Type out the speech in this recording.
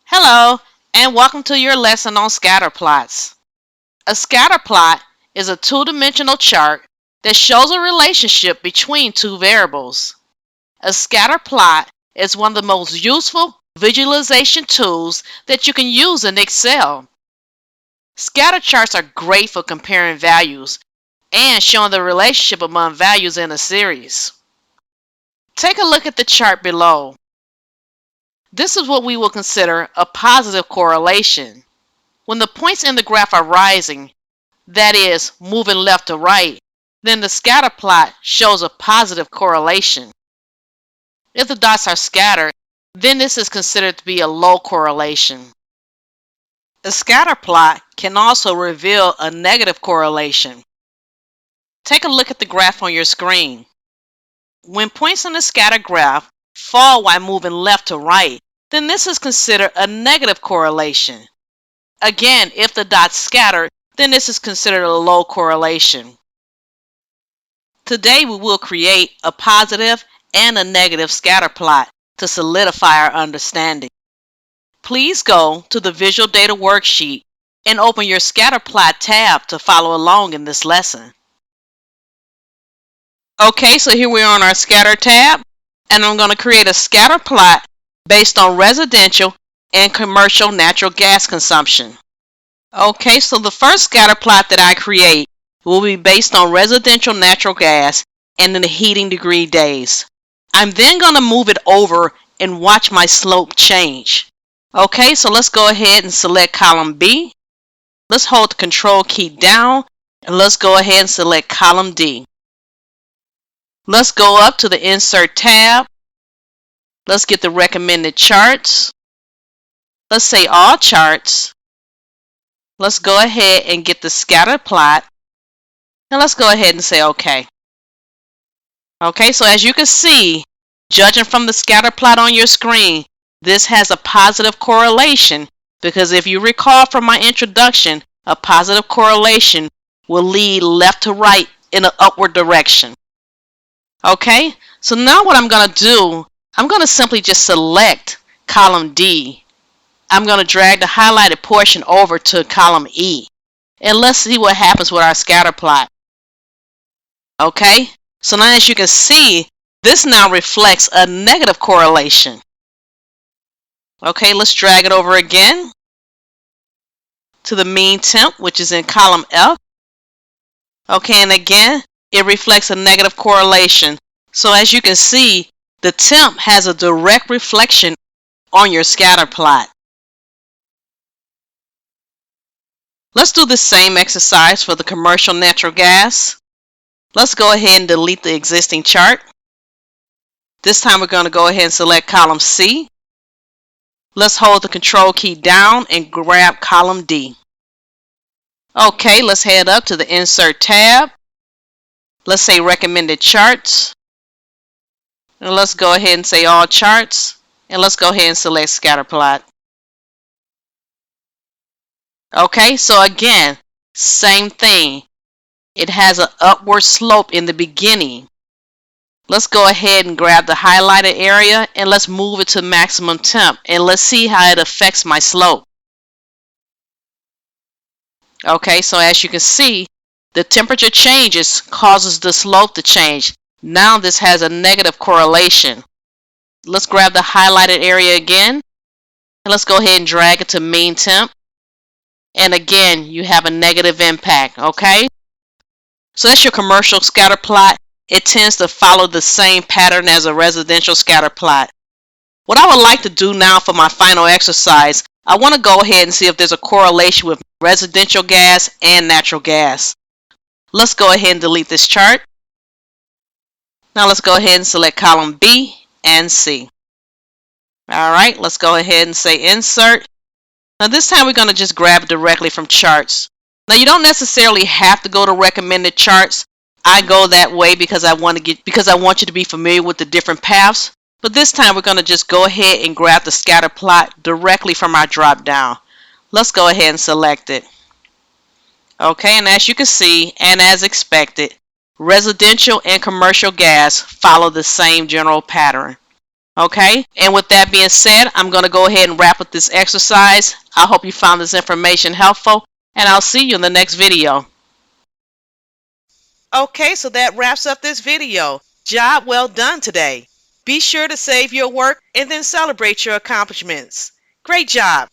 Hello, and welcome to your lesson on scatter plots. A scatter plot is a two-dimensional chart that shows a relationship between two variables. A scatter plot is one of the most useful visualization tools that you can use in Excel. Scatter charts are great for comparing values and showing the relationship among values in a series. Take a look at the chart below. This is what we will consider a positive correlation. When the points in the graph are rising, that is, moving left to right, then the scatter plot shows a positive correlation. If the dots are scattered, then this is considered to be a low correlation. A scatter plot can also reveal a negative correlation. Take a look at the graph on your screen. When points in the scatter graph fall while moving left to right, then this is considered a negative correlation. Again, if the dots scatter, then this is considered a low correlation. Today we will create a positive and a negative scatter plot to solidify our understanding. Please go to the Visual Data worksheet and open your Scatter Plot tab to follow along in this lesson. Okay, so here we are on our Scatter tab, and I'm going to create a scatter plot based on residential and commercial natural gas consumption. Okay, so the first scatter plot that I create will be based on residential natural gas and in the heating degree days. I'm then going to move it over and watch my slope change. Okay, so let's go ahead and select column B. Let's hold the control key down and let's go ahead and select column D. Let's go up to the Insert tab. Let's get the recommended charts. Let's say all charts. Let's go ahead and get the scatter plot. And let's go ahead and say OK. Okay, so as you can see, judging from the scatter plot on your screen, this has a positive correlation because if you recall from my introduction, a positive correlation will lead left to right in an upward direction. Okay, so now what I'm going to do, I'm going to simply just select column D. I'm going to drag the highlighted portion over to column E. And let's see what happens with our scatter plot. Okay, so now as you can see, this now reflects a negative correlation. Okay, let's drag it over again to the mean temp, which is in column F. Okay, and again, it reflects a negative correlation. So as you can see, the temp has a direct reflection on your scatter plot. Let's do the same exercise for the commercial natural gas. Let's go ahead and delete the existing chart. This time we're going to go ahead and select column C. Let's hold the control key down and grab column D. Okay, let's head up to the Insert tab. Let's say recommended charts. And let's go ahead and say all charts. And let's go ahead and select scatter plot. Okay, so again, same thing. It has an upward slope in the beginning. Let's go ahead and grab the highlighted area and let's move it to maximum temp and let's see how it affects my slope. Okay, so as you can see, the temperature changes causes the slope to change. Now this has a negative correlation. Let's grab the highlighted area again and let's go ahead and drag it to mean temp. And again, you have a negative impact, okay? So that's your commercial scatter plot. It tends to follow the same pattern as a residential scatter plot. What I would like to do now for my final exercise, I want to go ahead and see if there's a correlation with residential gas and natural gas. Let's go ahead and delete this chart. Now let's go ahead and select column B and C. Alright, let's go ahead and say Insert. Now this time we're going to just grab it directly from charts. Now you don't necessarily have to go to recommended charts. I go that way because I want you to be familiar with the different paths. But this time we're going to just go ahead and grab the scatter plot directly from our drop down. Let's go ahead and select it. Okay, and as you can see, and as expected, residential and commercial gas follow the same general pattern. Okay, and with that being said, I'm going to go ahead and wrap up this exercise. I hope you found this information helpful, and I'll see you in the next video. Okay, so that wraps up this video. Job well done today. Be sure to save your work and then celebrate your accomplishments. Great job!